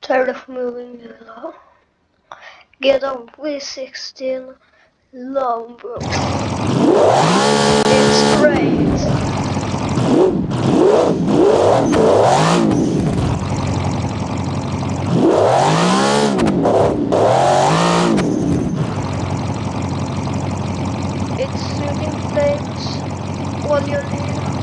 Tired of moving along. Get a V16 longbow. It's great. It's shooting flames while you're near.